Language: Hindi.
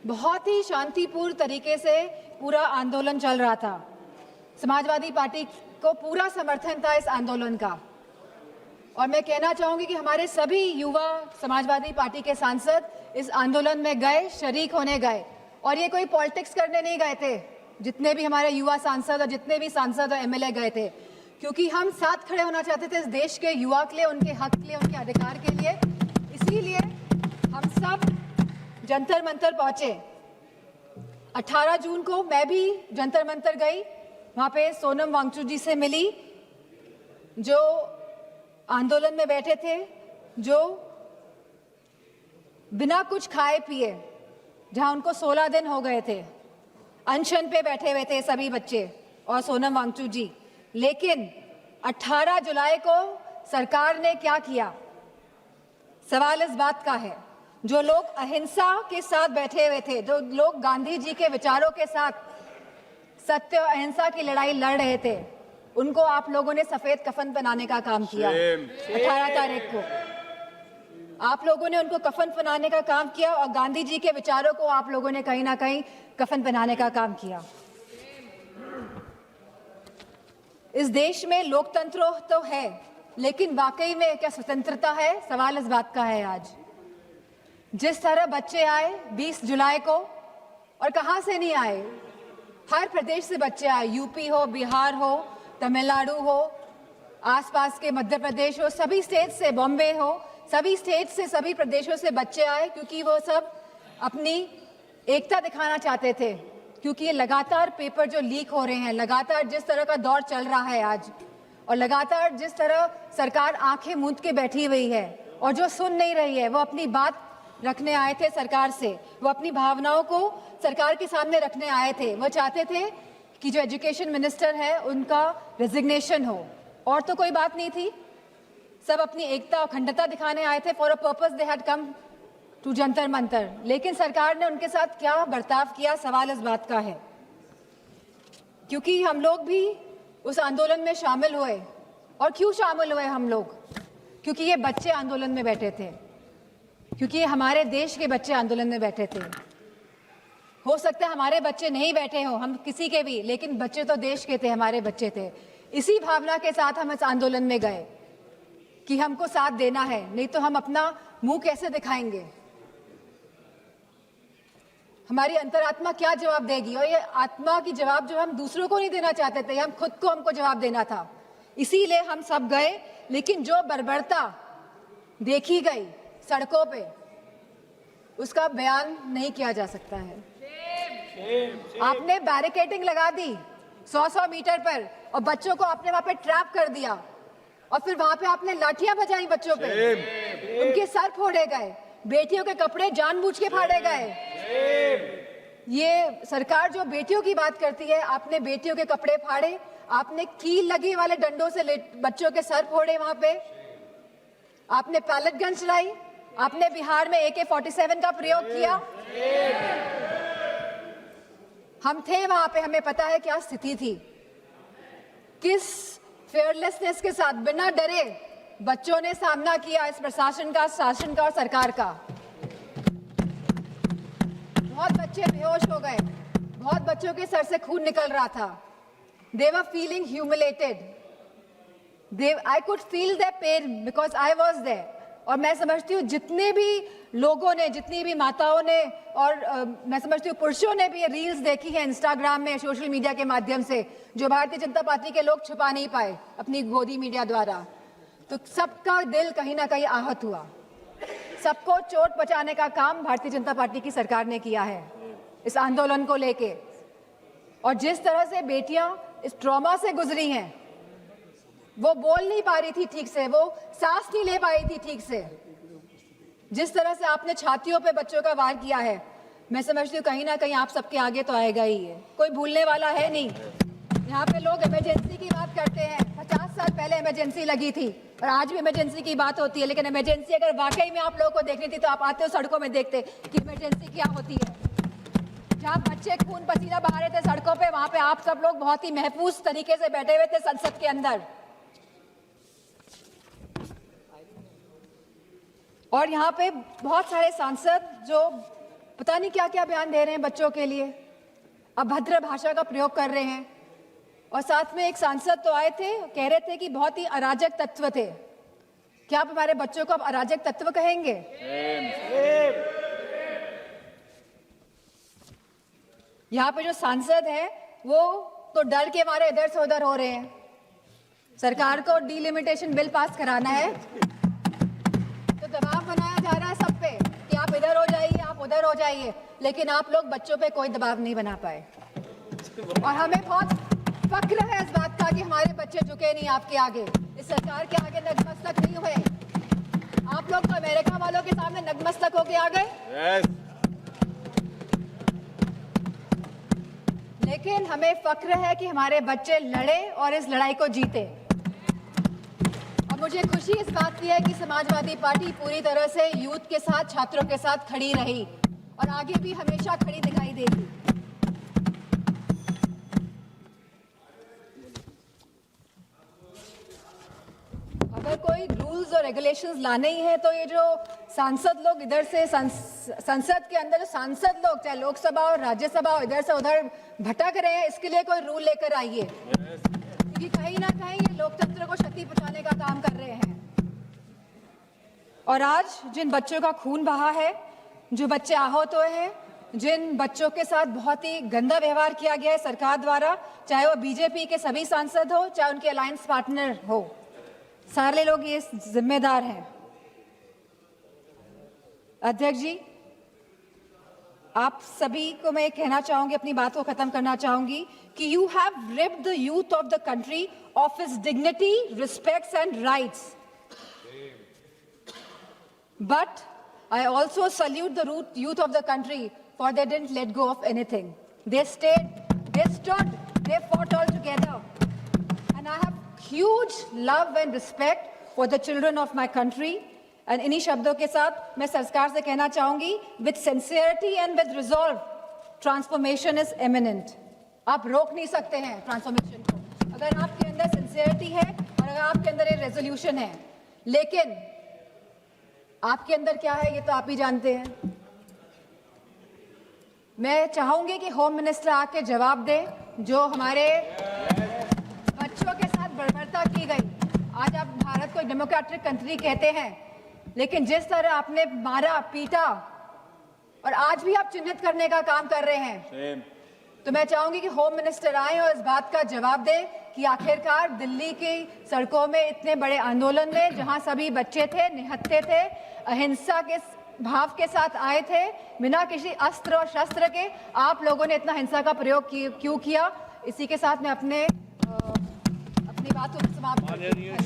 बहुत ही शांतिपूर्ण तरीके से पूरा आंदोलन चल रहा था। समाजवादी पार्टी को पूरा समर्थन था इस आंदोलन का। और मैं कहना चाहूंगी कि हमारे सभी युवा समाजवादी पार्टी के सांसद इस आंदोलन में गए, शरीक होने गए। और ये कोई पॉलिटिक्स करने नहीं गए थे, जितने भी हमारे युवा सांसद और जितने भी सांसद और एमएलए गए थे, क्योंकि हम साथ खड़े होना चाहते थे इस देश के युवा के लिए, उनके हक के लिए, उनके अधिकार के लिए। इसीलिए हम सब जंतर मंतर पहुंचे। 18 जून को मैं भी जंतर मंतर गई, वहां पे सोनम वांगचुक जी से मिली, जो आंदोलन में बैठे थे, जो बिना कुछ खाए पिए, जहां उनको 16 दिन हो गए थे, अनशन पे बैठे हुए थे सभी बच्चे और सोनम वांगचुक जी। लेकिन 18 जुलाई को सरकार ने क्या किया? सवाल इस बात का है, जो लोग अहिंसा के साथ बैठे हुए थे, जो लोग गांधी जी के विचारों के साथ सत्य और अहिंसा की लड़ाई लड़ रहे थे, उनको आप लोगों ने सफेद कफन पहनाने का काम किया। 18 तारीख को आप लोगों ने उनको कफन पहनाने का काम किया और गांधी जी के विचारों को आप लोगों ने कहीं ना कहीं कफन पहनाने का काम किया। इस देश में लोकतंत्र तो है, लेकिन वाकई में क्या स्वतंत्रता है? सवाल इस बात का है आज। जिस तरह बच्चे आए 20 जुलाई को, और कहां से नहीं आए, हर प्रदेश से बच्चे आए, यूपी हो, बिहार हो, तमिलनाडु हो, आसपास के मध्य प्रदेश हो, सभी स्टेट से, बॉम्बे हो, सभी स्टेट से, सभी प्रदेशों से बच्चे आए, क्योंकि वो सब अपनी एकता दिखाना चाहते थे। क्योंकि ये लगातार पेपर जो लीक हो रहे हैं, लगातार जिस तरह का दौर चल रहा है आज, और लगातार जिस तरह सरकार आंखें मूंद के बैठी हुई है और जो सुन नहीं रही है, वो अपनी बात रखने आए थे सरकार से, वो अपनी भावनाओं को सरकार के सामने रखने आए थे। वो चाहते थे कि जो एजुकेशन मिनिस्टर है उनका रेजिग्नेशन हो, और तो कोई बात नहीं थी। सब अपनी एकता और अखंडता दिखाने आए थे। For a purpose they had come to Jantar Mantar. लेकिन सरकार ने उनके साथ क्या बर्ताव किया, सवाल इस बात का है। क्योंकि हम लोग भी उस आंदोलन में शामिल हुए। और क्यों शामिल हुए हम लोग? क्योंकि ये बच्चे आंदोलन में बैठे थे, क्योंकि ये हमारे देश के बच्चे आंदोलन में बैठे थे। हो सकता है हमारे बच्चे नहीं बैठे हों, हम किसी के भी, लेकिन बच्चे तो देश के थे, हमारे बच्चे थे। इसी भावना के साथ हम इस आंदोलन में गए कि हमको साथ देना है, नहीं तो हम अपना मुंह कैसे दिखाएंगे? हमारी अंतरात्मा क्या जवाब देगी? और ये आत्मा की जवाब जो हम दूसरों को नहीं देना चाहते थे, हम खुद को हमको जवाब देना था। इसीलिए हम सब गए। लेकिन जो बर्बरता देखी गई सड़कों पे, उसका बयान नहीं किया जा सकता है। आपने बैरिकेडिंग लगा दी 100-100 मीटर पर, और बच्चों को आपने वहां पे ट्रैप कर दिया, और फिर वहां पे आपने लाठियां बजाई बच्चों पे, उनके सर फोड़े गए, बेटियों के कपड़े जानबूझ के फाड़े गए। ये सरकार जो बेटियों की बात करती है, आपने बेटियों के कपड़े फाड़े, आपने कील लगी वाले डंडों से बच्चों के सर फोड़े, वहां पे आपने पैलेट गन चलाई, आपने बिहार में AK-47 का प्रयोग किया। हम थे वहां पे, हमें पता है क्या स्थिति थी। किस फेयरलेसनेस के साथ, बिना डरे बच्चों ने सामना किया इस प्रशासन का, शासन का और सरकार का। बहुत बच्चे बेहोश हो गए, बहुत बच्चों के सर से खून निकल रहा था। They were feeling humiliated. I could feel their pain because I was there. और मैं समझती हूँ जितने भी लोगों ने, जितनी भी माताओं ने, और मैं समझती हूँ पुरुषों ने भी ये रील्स देखी है इंस्टाग्राम में, सोशल मीडिया के माध्यम से, जो भारतीय जनता पार्टी के लोग छुपा नहीं पाए अपनी गोदी मीडिया द्वारा। तो सबका दिल कहीं ना कहीं आहत हुआ। सबको चोट पहुंचाने का काम भारतीय जनता पार्टी की सरकार ने किया है इस आंदोलन को लेके। और जिस तरह से बेटियां इस ट्रॉमा से गुजरी हैं, वो बोल नहीं पा रही थी ठीक से, वो सांस नहीं ले पाई थी ठीक से। जिस तरह से आपने छातियों पे बच्चों का वार किया है, मैं समझती हूँ कहीं ना कहीं आप सबके आगे तो आएगा ही है, कोई भूलने वाला है नहीं। यहाँ पे लोग इमरजेंसी की बात करते हैं, 50 साल पहले इमरजेंसी लगी थी और आज भी इमरजेंसी की बात होती है। लेकिन इमरजेंसी अगर वाकई में आप लोगों को देखनी थी तो आप आते हो सड़कों में देखते कि इमरजेंसी क्या होती है। जहाँ बच्चे खून पसीना बहा रहे थे सड़कों पे, वहां पे आप सब लोग बहुत ही महफूज तरीके से बैठे हुए थे संसद के अंदर। और यहाँ पे बहुत सारे सांसद जो पता नहीं क्या क्या बयान दे रहे हैं बच्चों के लिए, अभद्र भाषा का प्रयोग कर रहे हैं। और साथ में एक सांसद तो आए थे, कह रहे थे कि बहुत ही अराजक तत्व थे। क्या आप हमारे बच्चों को अब अराजक तत्व कहेंगे? यहाँ पे जो सांसद है वो तो डर के मारे इधर से उधर हो रहे हैं। सरकार को डिलिमिटेशन बिल पास कराना है तो दबाव बनाया जा रहा है सब पे कि आप इधर हो जाइए, आप उधर हो जाइए, लेकिन आप लोग बच्चों पे कोई दबाव नहीं बना पाए। और हमें बहुत फक्र है इस बात का कि हमारे बच्चे झुके नहीं आपके आगे, इस सरकार के आगे नतमस्तक नहीं हुए। आप लोग तो अमेरिका वालों के सामने नतमस्तक होके आ गए। लेकिन हमें फक्र है कि हमारे बच्चे लड़े और इस लड़ाई को जीते। और मुझे खुशी इस बात की है कि समाजवादी पार्टी पूरी तरह से यूथ के साथ, छात्रों के साथ खड़ी रही और आगे भी हमेशा खड़ी दिखाई देगी। अगर कोई रूल्स और रेगुलेशंस लाने ही है तो ये जो सांसद लोग इधर से संसद के अंदर जो सांसद लोग चाहे लोकसभा और राज्यसभा और इधर से उधर भटक रहे हैं, इसके लिए कोई रूल लेकर आइए, क्योंकि कहीं ना कहीं ये लोकतंत्र को क्षति पहुंचाने का काम कर रहे हैं। और आज जिन बच्चों का खून बहा है, जो बच्चे आहत हुए हैं, जिन बच्चों के साथ बहुत ही गंदा व्यवहार किया गया है सरकार द्वारा, चाहे वो बीजेपी के सभी सांसद हो, चाहे उनके अलायंस पार्टनर हो, सारे लोग ये जिम्मेदार हैं। अध्यक्ष जी, आप सभी को मैं कहना चाहूंगी, अपनी बात को खत्म करना चाहूंगी कि you have ripped the youth of the country of his dignity, respects and rights, but I also salute the youth of the country for they didn't let go of anything. They stayed, they stood, they fought all together. And I have huge love and respect for the children of my country. And इन्हीं शब्दों के साथ मैं सरकार से कहना चाहूंगी, with sincerity and with resolve, transformation is imminent. आप रोक नहीं सकते हैं ट्रांसफॉर्मेशन को, अगर आपके अंदर सिंसियरिटी है और अगर आपके अंदर एक रेजोल्यूशन है। लेकिन आपके अंदर क्या है ये तो आप ही जानते हैं। मैं चाहूंगी कि होम मिनिस्टर आके जवाब दे, जो हमारे बच्चों के साथ बर्बरता की गई। आज आप भारत को डेमोक्रेटिक कंट्री कहते हैं, लेकिन जिस तरह आपने मारा, पीटा और आज भी आप चिन्हित करने का काम कर रहे हैं, तो मैं चाहूंगी कि होम मिनिस्टर आए और इस बात का जवाब दे कि आखिरकार दिल्ली की सड़कों में इतने बड़े आंदोलन में जहां सभी बच्चे थे, निहत्थे थे, अहिंसा के भाव के साथ आए थे, बिना किसी अस्त्र और शस्त्र के, आप लोगों ने इतना हिंसा का प्रयोग क्यों किया? इसी के साथ मैं अपनी बात को समाप्त करती हूं।